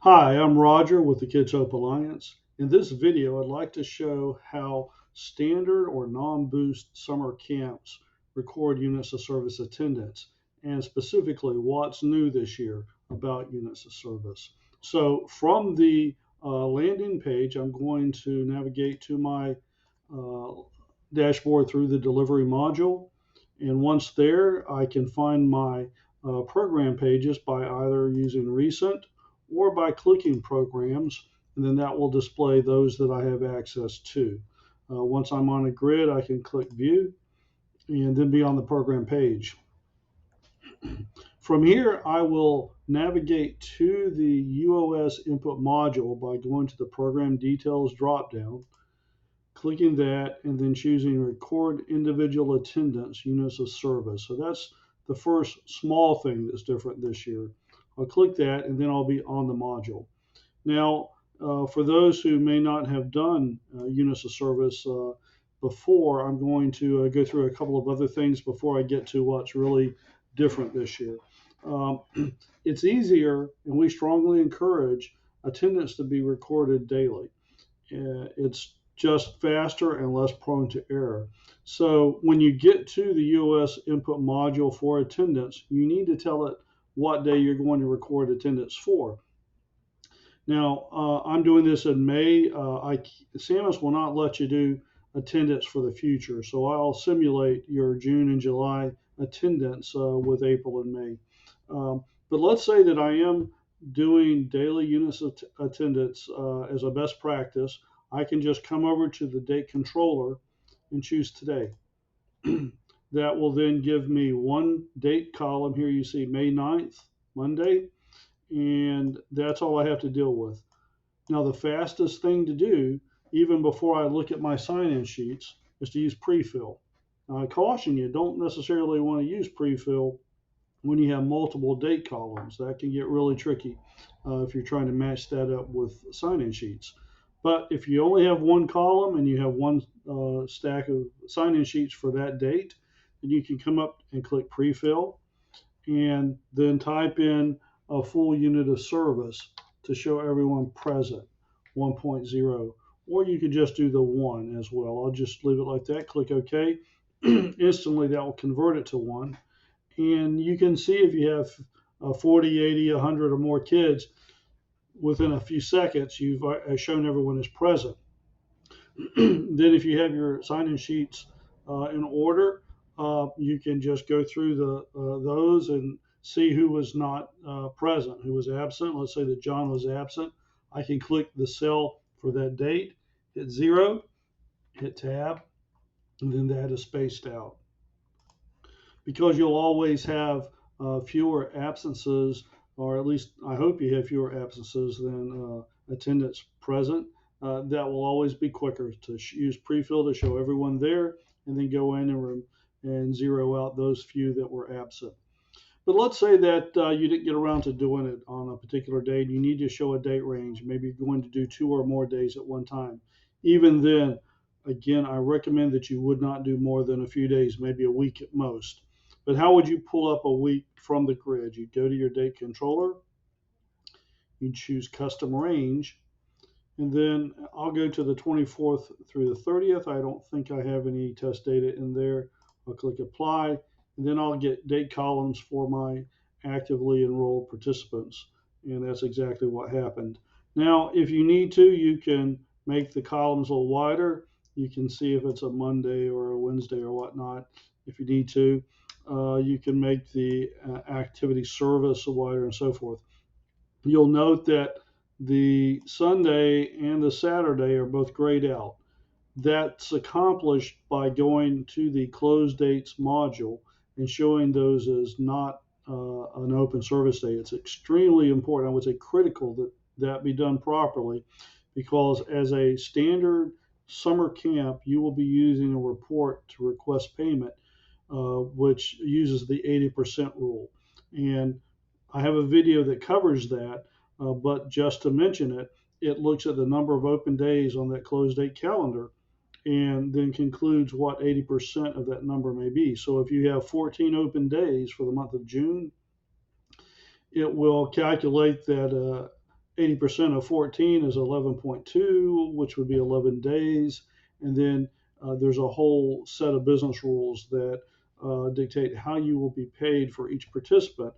Hi, I'm Roger with the Kids Hope Alliance. In this video, I'd like to show how standard or non-boost summer camps record units of service attendance, and specifically what's new this year about units of service. So from the landing page, I'm going to navigate to my uh, dashboard through the delivery module. And once there, I can find my program pages by either using recent or by clicking programs, and then that will display those that I have access to. Once I'm on a grid, I can click view and then be on the program page. From here, I will navigate to the UOS input module by going to the program details dropdown, clicking that, and then choosing record individual attendance units of service. So that's the first small thing that's different this year. I'll click that and then I'll be on the module. Now, for those who may not have done units of service before, I'm going to go through a couple of other things before I get to what's really different this year. Um, it's easier, and we strongly encourage attendance to be recorded daily. It's just faster and less prone to error. So when you get to the UOS input module for attendance, you need to tell it what day you're going to record attendance for. Now, I'm doing this in May. SAMUS will not let you do attendance for the future, so I'll simulate your June and July attendance with April and May. But let's say that I am doing daily units of attendance as a best practice. I can just come over to the date controller and choose today. That will then give me one date column. Here you see May 9th, Monday, and that's all I have to deal with. Now, the fastest thing to do, even before I look at my sign-in sheets, is to use pre-fill. Now, I caution you, don't necessarily want to use pre-fill when you have multiple date columns. That can get really tricky if you're trying to match that up with sign-in sheets. But if you only have one column and you have one stack of sign-in sheets for that date, then you can come up and click pre-fill and then type in a full unit of service to show everyone present, 1.0. Or you could just do the 1 as well. I'll just leave it like that, click OK. Instantly that will convert it to 1. And you can see if you have 40, 80, 100 or more kids, within a few seconds you've shown everyone is present. Then if you have your sign-in sheets in order, you can just go through those and see who was not present, who was absent. Let's say that John was absent. I can click the cell for that date, hit 0, hit tab, and then that is spaced out. Because you'll always have fewer absences, or at least I hope you have fewer absences than attendance present. That will always be quicker to use pre-fill to show everyone there, and then go in and zero out those few that were absent. But let's say that you didn't get around to doing it on a particular day, and you need to show a date range. Maybe you're going to do 2 or more days at one time. Even then, again, I recommend that you would not do more than a few days, maybe a week at most. But how would you pull up a week from the grid? You go to your date controller, you choose custom range, and then I'll go to the 24th through the 30th. I don't think I have any test data in there. I'll click apply, and then I'll get date columns for my actively enrolled participants. And that's exactly what happened. Now, if you need to, you can make the columns a little wider. You can see if it's a Monday or a Wednesday or whatnot. If you need to, you can make the activity service wider and so forth. You'll note that the Sunday and the Saturday are both grayed out. That's accomplished by going to the close dates module and showing those as not an open service day. It's extremely important, I would say critical, that that be done properly, because as a standard summer camp, you will be using a report to request payment, which uses the 80% rule. And I have a video that covers that, but just to mention it, it looks at the number of open days on that close date calendar and then concludes what 80% of that number may be. So if you have 14 open days for the month of June, it will calculate that 80% of 14 is 11.2, which would be 11 days. And then there's a whole set of business rules that dictate how you will be paid for each participant,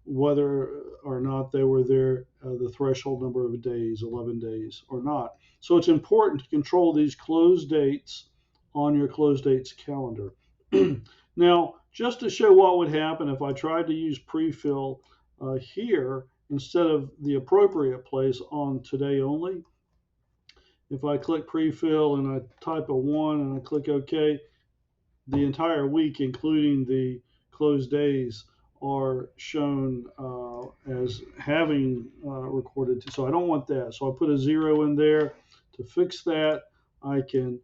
whether or not they were there the threshold number of days, 11 days or not. So it's important to control these close dates on your close dates calendar. Now, just to show what would happen if I tried to use pre-fill here instead of the appropriate place on today only, if I click pre-fill and I type a 1 and I click OK, the entire week, including the closed days, are shown as having recorded. So I don't want that. So I put a 0 in there. To fix that, I can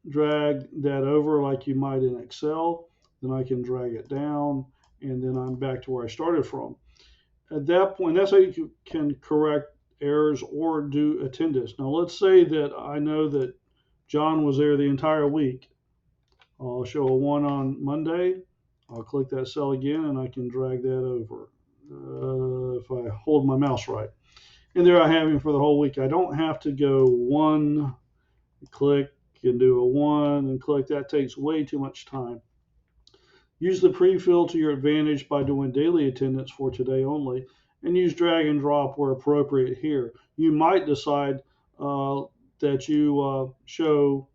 drag that over like you might in Excel. Then I can drag it down, and then I'm back to where I started from. At that point, that's how you can correct errors or do attendance. Now, let's say that I know that John was there the entire week. I'll show a 1 on Monday. I'll click that cell again, and I can drag that over if I hold my mouse right. And there I have him for the whole week. I don't have to go 1, click, and do a 1, and click. That takes way too much time. Use the pre-fill to your advantage by doing daily attendance for today only, and use drag and drop where appropriate here. You might decide that you show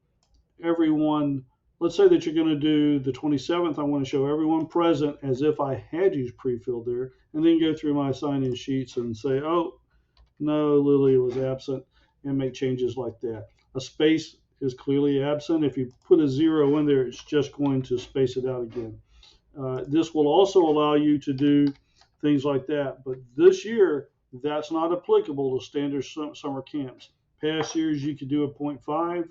everyone, let's say that you're going to do the 27th, I want to show everyone present as if I had used pre-filled there, and then go through my sign-in sheets and say, oh, no, Lily was absent, and make changes like that. A space is clearly absent. If you put a 0 in there, it's just going to space it out again. This will also allow you to do things like that. But this year, that's not applicable to standard summer camps. Past years, you could do a 0.5.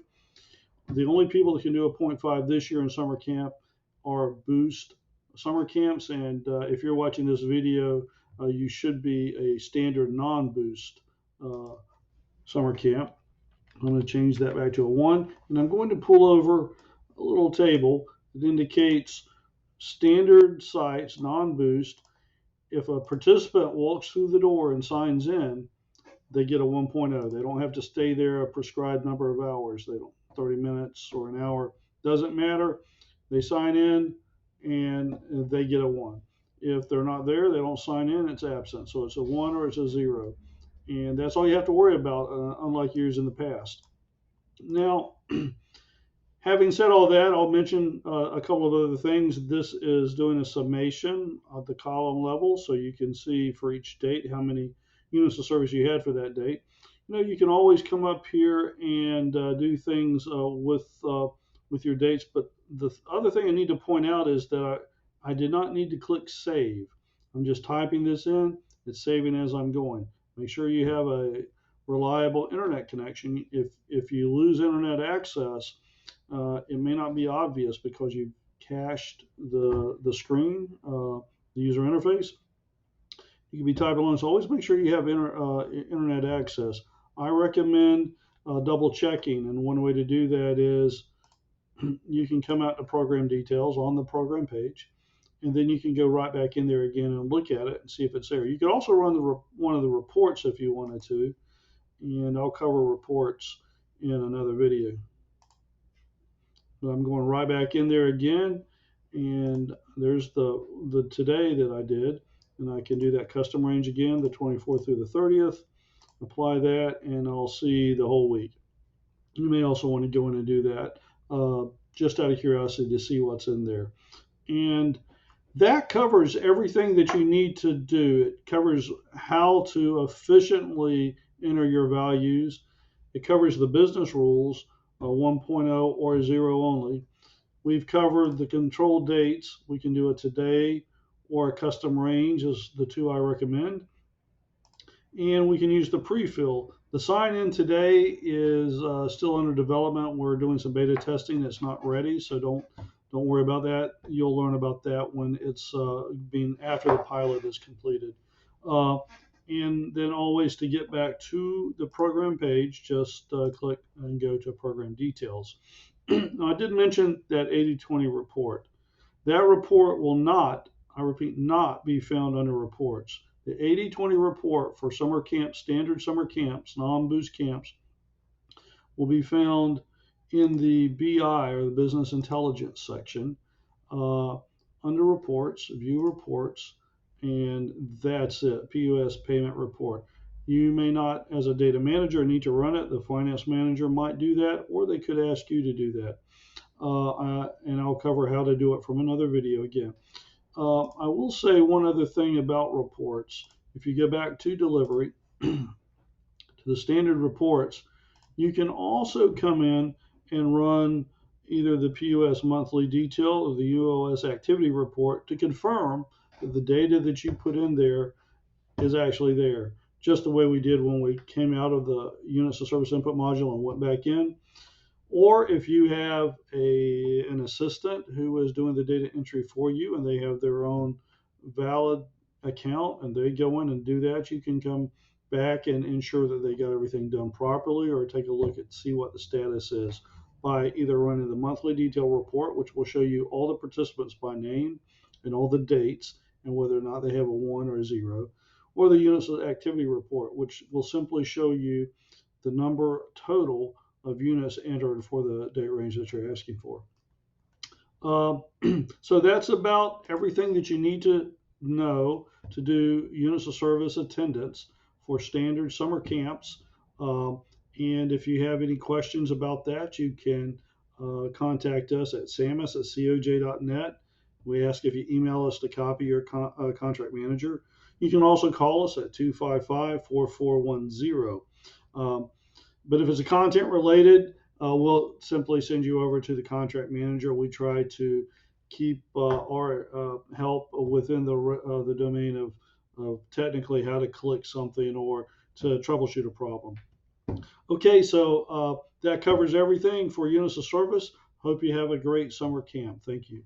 The only people that can do a 0.5 this year in summer camp are boost summer camps. And if you're watching this video, you should be a standard non-boost summer camp. I'm going to change that back to a 1. And I'm going to pull over a little table that indicates standard sites, non-boost. If a participant walks through the door and signs in, they get a 1.0. They don't have to stay there a prescribed number of hours. They don't 30 minutes or an hour. Doesn't matter. They sign in and they get a 1. If they're not there, they don't sign in, it's absent. So it's a 1 or it's a 0. And that's all you have to worry about, unlike years in the past. Now, having said all that, I'll mention a couple of other things. This is doing a summation of the column level, so you can see for each date how many units of service you had for that date. You can always come up here and do things with your dates. But the other thing I need to point out is that I did not need to click save. I'm just typing this in. It's saving as I'm going. Make sure you have a reliable internet connection. If you lose internet access, it may not be obvious because you've cached the screen, the user interface. You can be typing along, so always make sure you have internet access. I recommend double checking, and one way to do that is you can come out to program details on the program page, and then you can go right back in there again and look at it and see if it's there. You could also run one of the reports if you wanted to, and I'll cover reports in another video. But I'm going right back in there again, and there's the today that I did, and I can do that custom range again, the 24th through the 30th. Apply that, and I'll see the whole week. You may also want to go in and do that just out of curiosity to see what's in there. And that covers everything that you need to do. It covers how to efficiently enter your values. It covers the business rules, 1.0 or 0 only. We've covered the control dates. We can do a today or a custom range is the two I recommend. And we can use the pre-fill. The sign-in today is still under development. We're doing some beta testing. It's not ready, so don't worry about that. You'll learn about that when it's after the pilot is completed. And then always to get back to the program page, just click and go to program details. Now, I did mention that 80/20 report. That report will not, I repeat, not be found under reports. The 80/20 report for summer camps, standard summer camps, non-boost camps, will be found in the BI, or the Business Intelligence section, uh, under Reports, View Reports, and that's it, PUS Payment Report. You may not, as a data manager, need to run it. The finance manager might do that, or they could ask you to do that. And I'll cover how to do it from another video again. I will say one other thing about reports. If you go back to delivery, to the standard reports, you can also come in and run either the PUS monthly detail or the UOS activity report to confirm that the data that you put in there is actually there, just the way we did when we came out of the units of service input module and went back in. Or if you have an assistant who is doing the data entry for you and they have their own valid account and they go in and do that, you can come back and ensure that they got everything done properly, or take a look at see what the status is by either running the monthly detail report, which will show you all the participants by name and all the dates and whether or not they have a 1 or a 0, or the units of activity report, which will simply show you the number total of units entered for the date range that you're asking for. So that's about everything that you need to know to do units of service attendance for standard summer camps. And if you have any questions about that, you can contact us at samus@coj.net. We ask if you email us to copy your contract manager. You can also call us at 255-4410. But if it's a content related, we'll simply send you over to the contract manager. We try to keep our help within the domain of technically how to click something or to troubleshoot a problem. Okay, so that covers everything for units of service. Hope you have a great summer camp. Thank you.